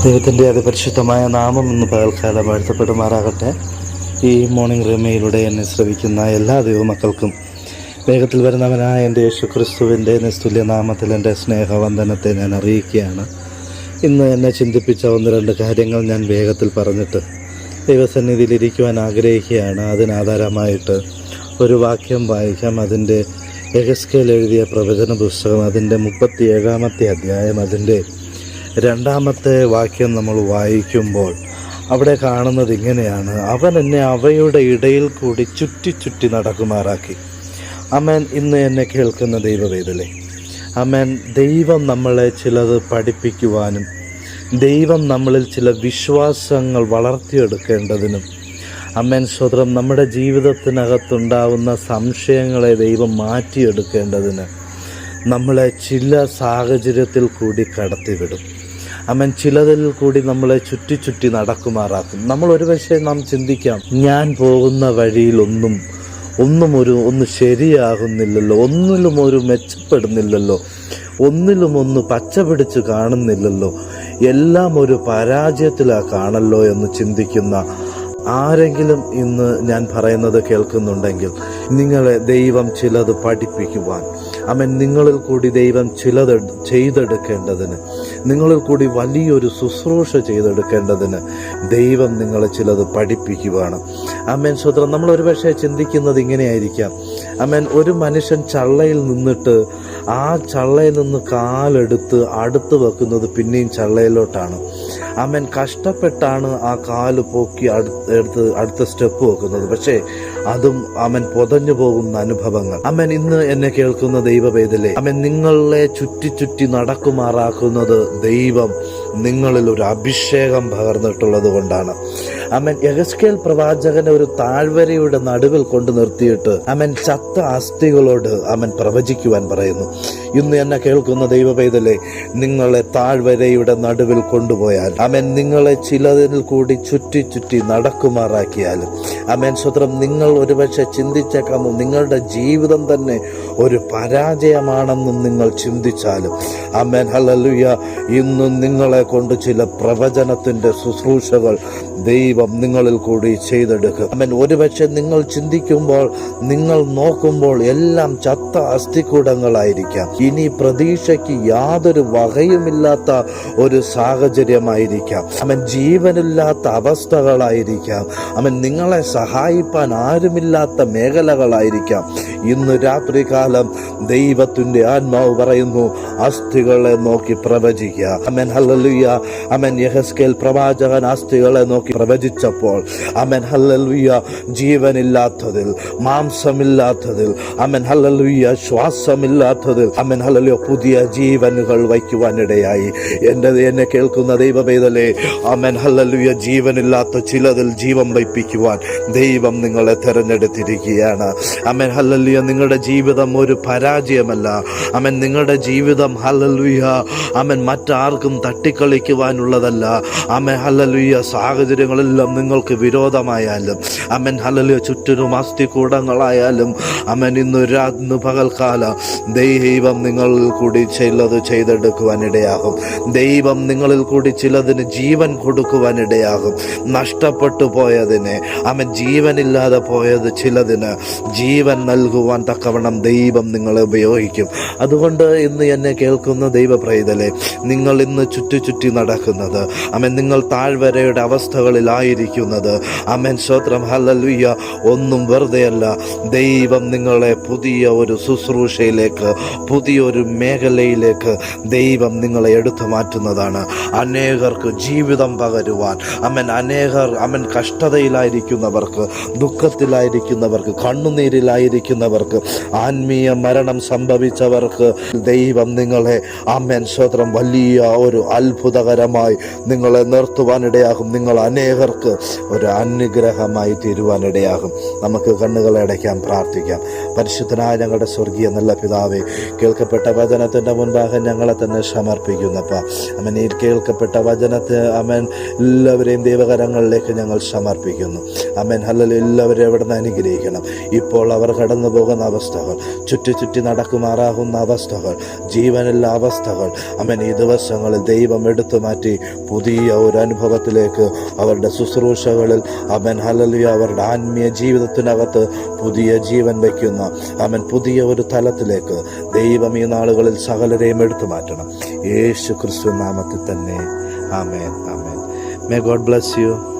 ദൈവത്തിൻ്റെ അതിപരിശുദ്ധമായ നാമം ഇന്ന് പകൽക്കാലം വാഴ്ത്തപ്പെടുമാറാകട്ടെ. ഈ മോർണിംഗ് റമയിലൂടെ എന്നെ ശ്രവിക്കുന്ന എല്ലാ ദൈവമക്കൾക്കും വേഗത്തിൽ വരുന്നവനായ എൻ്റെ യേശുക്രിസ്തുവിൻ്റെ നിസ്തുല്യ നാമത്തിൽ എൻ്റെ സ്നേഹവന്ദനത്തെ ഞാൻ അറിയിക്കുകയാണ്. ഇന്ന് എന്നെ ചിന്തിപ്പിച്ച ഒന്ന് രണ്ട് കാര്യങ്ങൾ ഞാൻ വേഗത്തിൽ പറഞ്ഞിട്ട് ദൈവസന്നിധിയിലിരിക്കുവാൻ ആഗ്രഹിക്കുകയാണ്. അതിനാധാരമായിട്ട് ഒരു വാക്യം വായിക്കാം. അതിൻ്റെ യെഹെസ്കേൽ എഴുതിയ പ്രവചന പുസ്തകം അതിൻ്റെ 37-ാമത്തെ അധ്യായം അതിൻ്റെ 2-ാമത്തെ വാക്യം നമ്മൾ വായിക്കുമ്പോൾ അവിടെ കാണുന്നത് ഇങ്ങനെയാണ്: അവൻ എന്നെ അവയുടെ ഇടയിൽ കൂടി ചുറ്റി ചുറ്റി നടക്കുമാറാക്കി. ആമേൻ. ഇന്ന് എന്നെ കേൾക്കുന്ന ദൈവവേദലേ, ആമേൻ. ദൈവം നമ്മളെ ചിലത് പഠിപ്പിക്കുവാനും ദൈവം നമ്മളിൽ ചില വിശ്വാസങ്ങൾ വളർത്തിയെടുക്കേണ്ടതിനും, ആമേൻ, സ്വതന്ത്രം നമ്മുടെ ജീവിതത്തിനകത്തുണ്ടാവുന്ന സംശയങ്ങളെ ദൈവം മാറ്റിയെടുക്കേണ്ടതിന് നമ്മളെ ചില സാഹചര്യത്തിൽ കൂടി കടത്തിവിടും. ആമേൻ. ചിലതിൽ കൂടി നമ്മളെ ചുറ്റി ചുറ്റി നടക്കുമാറാക്കും. നമ്മൾ ഒരു പക്ഷേ നാം ചിന്തിക്കാം, ഞാൻ പോകുന്ന വഴിയിൽ ഒന്നും ശരിയാകുന്നില്ലല്ലോ, ഒന്നിലും ഒരു മെച്ചപ്പെടുന്നില്ലല്ലോ, ഒന്നിലും പച്ച പിടിച്ച് കാണുന്നില്ലല്ലോ, എല്ലാം ഒരു പരാജയത്തിലാണ് കാണല്ലോ എന്ന് ചിന്തിക്കുന്ന ആരെങ്കിലും ഇന്ന് ഞാൻ പറയുന്നത് കേൾക്കുന്നുണ്ടെങ്കിൽ, നിങ്ങളെ ദൈവം ചിലത് പഠിപ്പിക്കുവാൻ, ആമേൻ, നിങ്ങളിൽ കൂടി ദൈവം ചിലത് ചെയ്തെടുക്കേണ്ടതിന്, നിങ്ങളിൽ കൂടി വലിയൊരു ശുശ്രൂഷ ചെയ്തെടുക്കേണ്ടതിന് ദൈവം നിങ്ങളെ ചിലത് പഠിപ്പിക്കുവാണ്. ആമേൻ. സ്വതന്ത്രം. നമ്മൾ ഒരു പക്ഷേ ചിന്തിക്കുന്നത് ഇങ്ങനെയായിരിക്കാം: ആമേൻ, ഒരു മനുഷ്യൻ ചള്ളയിൽ നിന്നിട്ട് ആ ചള്ളയിൽ നിന്ന് കാലെടുത്ത് അടുത്ത് വെക്കുന്നത് പിന്നെയും ചള്ളയിലോട്ടാണ്. ആമേൻ. കഷ്ടപ്പെട്ടാണ് ആ കാല് പോക്കി അടുത്ത സ്റ്റെപ്പ് വെക്കുന്നത്. പക്ഷേ അതും ആമേൻ പൊതഞ്ഞു പോകുന്ന അനുഭവങ്ങൾ. ആമേൻ. ഇന്ന് എന്നെ കേൾക്കുന്ന ദൈവവേദലേ, ആമേൻ, നിങ്ങളെ ചുറ്റി ചുറ്റി നടക്കുമാറാക്കുന്നത് ദൈവം നിങ്ങളിൽ ഒരു അഭിഷേകം പകർന്നിട്ടുള്ളത് കൊണ്ടാണ്. ആമേൻ. യെഹെസ്കേൽ പ്രവാചകനെ ഒരു താഴ്വരയുടെ നടുവിൽ കൊണ്ട് നിർത്തിയിട്ട് ആമേൻ ചത്ത അസ്ഥികളോട് ആമേൻ പ്രവചിക്കുവാൻ പറയുന്നു. ഇന്ന് എന്നെ കേൾക്കുന്ന ദൈവവേദലേ, നിങ്ങളെ താഴ്വരയുടെ നടുവിൽ കൊണ്ടുപോയാൽ, ആമേൻ, നിങ്ങളെ ചിലതിൽ കൂടി ചുറ്റി ചുറ്റി നടക്കുമാറാക്കിയാലും, ആമേൻ, സ്വതന്ത്രം, നിങ്ങൾ ഒരുപക്ഷെ ചിന്തിച്ചേക്കാമോ നിങ്ങളുടെ ജീവിതം തന്നെ ഒരു പരാജയമാണെന്നും നിങ്ങൾ ചിന്തിച്ചാലും, ആമേൻ, ഹല്ലേലൂയ, ഇന്നും നിങ്ങളെ കൊണ്ട് ചില പ്രവചനത്തിന്റെ ശുശ്രൂഷകൾ ദൈവം നിങ്ങളിൽ കൂടി ചെയ്തെടുക്കും. ആമേൻ. ഒരുപക്ഷെ നിങ്ങൾ ചിന്തിക്കുമ്പോൾ, നിങ്ങൾ നോക്കുമ്പോൾ എല്ലാം ചത്ത അസ്ഥികൂടങ്ങളായിരിക്കാം. ഇനി പ്രതീക്ഷയ്ക്ക് യാതൊരു വകയുമില്ലാത്ത ഒരു സാഹചര്യമായിരിക്കാം. ആമേൻ. ജീവനില്ലാത്ത അവസ്ഥകളായിരിക്കാം. ആമേൻ. നിങ്ങളെ സഹായിപ്പാൻ ആരുമില്ലാത്ത മേഖലകളായിരിക്കാം. ഇന്ന് രാത്രികാലം ദൈവത്തിന്റെ ആത്മാവ് പറയുന്നു, അസ്ഥികളെ നോക്കി പ്രവചിക്കുക. ആമേൻ, ഹല്ലേലൂയ. ആമേൻ. യെഹെസ്കേൽ പ്രവാചകൻ അസ്ഥികളെ നോക്കി പ്രവചിച്ചപ്പോൾ, ആമേൻ, ഹല്ലേലൂയ, ജീവനില്ലാത്തതിൽ, മാംസമില്ലാത്തതിൽ, ആമേൻ, ഹല്ലേലൂയ, ശ്വാസമില്ലാത്തതിൽ, ആമേൻ, ഹല്ലേലൂയ, പുതിയ ജീവനുകൾ വയ്ക്കുവാനിടയായി. എന്നെ കേൾക്കുന്ന ദൈവവേദലേ, ആമേൻ, ഹല്ലേലൂയ, ജീവനില്ലാത്ത ചിലതിൽ ജീവൻ വയ്പ്പിക്കുവാൻ ദൈവം നിങ്ങളെ തെരഞ്ഞെടുത്തിരിക്കുകയാണ്. ആമേൻ, ഹല്ലേലൂയ. നിങ്ങളുടെ ജീവിതം ഒരു പരാജയമല്ല. ആമേൻ. നിങ്ങളുടെ ജീവിതം, ഹല്ലേലൂയ, ആമേൻ, മറ്റാർക്കും തട്ടിക്കളിക്കുവാനുള്ളതല്ല. ആമേൻ, ഹല്ലേലൂയ, സാഹചര്യങ്ങളെല്ലാം നിങ്ങൾക്ക് വിരോധമായാലും, ആമേൻ, ഹല്ലേലൂയ, ചുറ്റിനും അസ്ഥികൂടങ്ങളായാലും, ആമേൻ, ഇന്ന് പകൽക്കാല ദൈവം നിങ്ങളിൽ കൂടി ചിലത് ചെയ്തെടുക്കുവാനിടയാകും. ദൈവം നിങ്ങളിൽ കൂടി ചിലതിന് ജീവൻ കൊടുക്കുവാനിടയാകും. നഷ്ടപ്പെട്ടു പോയതിന്, ആമേൻ, ജീവനില്ലാതെ പോയത് ചിലതിന് ജീവൻ നൽകുവാൻ തക്കവണ്ണം ദൈവം നിങ്ങളെ ഉപയോഗിക്കും. അതുകൊണ്ട് ഇന്ന് എന്നെ കേൾക്കുന്ന ദൈവപ്രൈതലേ, നിങ്ങൾ ഇന്ന് ചുറ്റി ചുറ്റി നടക്കുന്നത്, ആമേൻ, നിങ്ങൾ താഴ്വരയുടെ അവസ്ഥകളിലായിരിക്കുന്നത്, ആമേൻ, സ്തോത്രം, ഹല്ലേലൂയ, ഒന്നും വെറുതെയല്ല. ദൈവം നിങ്ങളെ പുതിയ ഒരു ശുശ്രൂഷയിലേക്ക്, പുതിയൊരു മേഖലയിലേക്ക് ദൈവം നിങ്ങളെ എടുത്തു മാറ്റുന്നതാണ്. അനേകർക്ക് ജീവിതം പകരുവാൻ, ആമേൻ, ആമേൻ, കഷ്ടതയിലായിരിക്കുന്നവർക്ക്, ദുഃഖത്തിലായിരിക്കുന്നവർക്ക്, കണ്ണുനീരിലായിരിക്കുന്നവർക്ക്, ആത്മീയ മരണം സംഭവിച്ചവർക്ക് ദൈവം നിങ്ങളെ, ആമേൻ, സ്തോത്രം, വലിയ ഒരു അത്ഭുതകരമായി നിങ്ങളെ നിർത്തുവാനിടയാകും. നിങ്ങൾ അനേകർക്ക് ഒരു അനുഗ്രഹമായി തീരുവാനിടയാകും. നമുക്ക് കണ്ണുകളെ അടയ്ക്കാം, പ്രാർത്ഥിക്കാം. പരിശുദ്ധനായ ഞങ്ങളുടെ സ്വർഗീയ നല്ല പിതാവേ, കേൾക്കപ്പെട്ട വചനത്തിൻ്റെ മുൻപാകെ ഞങ്ങളെ തന്നെ സമർപ്പിക്കുന്നപ്പ, ആമേൻ, ഈ കേൾക്കപ്പെട്ട വചനത്തെ, ആമേൻ, എല്ലാവരെയും ദൈവകരങ്ങളിലേക്ക് ഞങ്ങൾ സമർപ്പിക്കുന്നു. ആമേൻ, ഹല്ലേലൂയ, എല്ലാവരെയും എവിടുന്ന് അനുഗ്രഹിക്കണം. ഇപ്പോൾ അവർ കടന്നു പോകുന്ന അവസ്ഥകൾ, ചുറ്റി ചുറ്റി നടക്കുമാറാകുന്ന അവസ്ഥകൾ, ജീവൻ ജീവനുള്ള അവസ്ഥകൾ അവൻ ഈ ദിവസങ്ങളിൽ ദൈവം എടുത്തു മാറ്റി പുതിയ ഒരു അനുഭവത്തിലേക്ക് അവരുടെ ശുശ്രൂഷകളിൽ അവൻ ഹല്ലേലൂയ അവരുടെ ആത്മീയ ജീവിതത്തിനകത്ത് പുതിയ ജീവൻ വയ്ക്കുന്ന അവൻ പുതിയ ഒരു തലത്തിലേക്ക് ദൈവം ഈ നാളുകളിൽ സകലരെയും എടുത്തു മാറ്റണം. യേശു ക്രിസ്തു നാമത്തിൽ തന്നെ. ആമേൻ. ആമേൻ. May God bless you.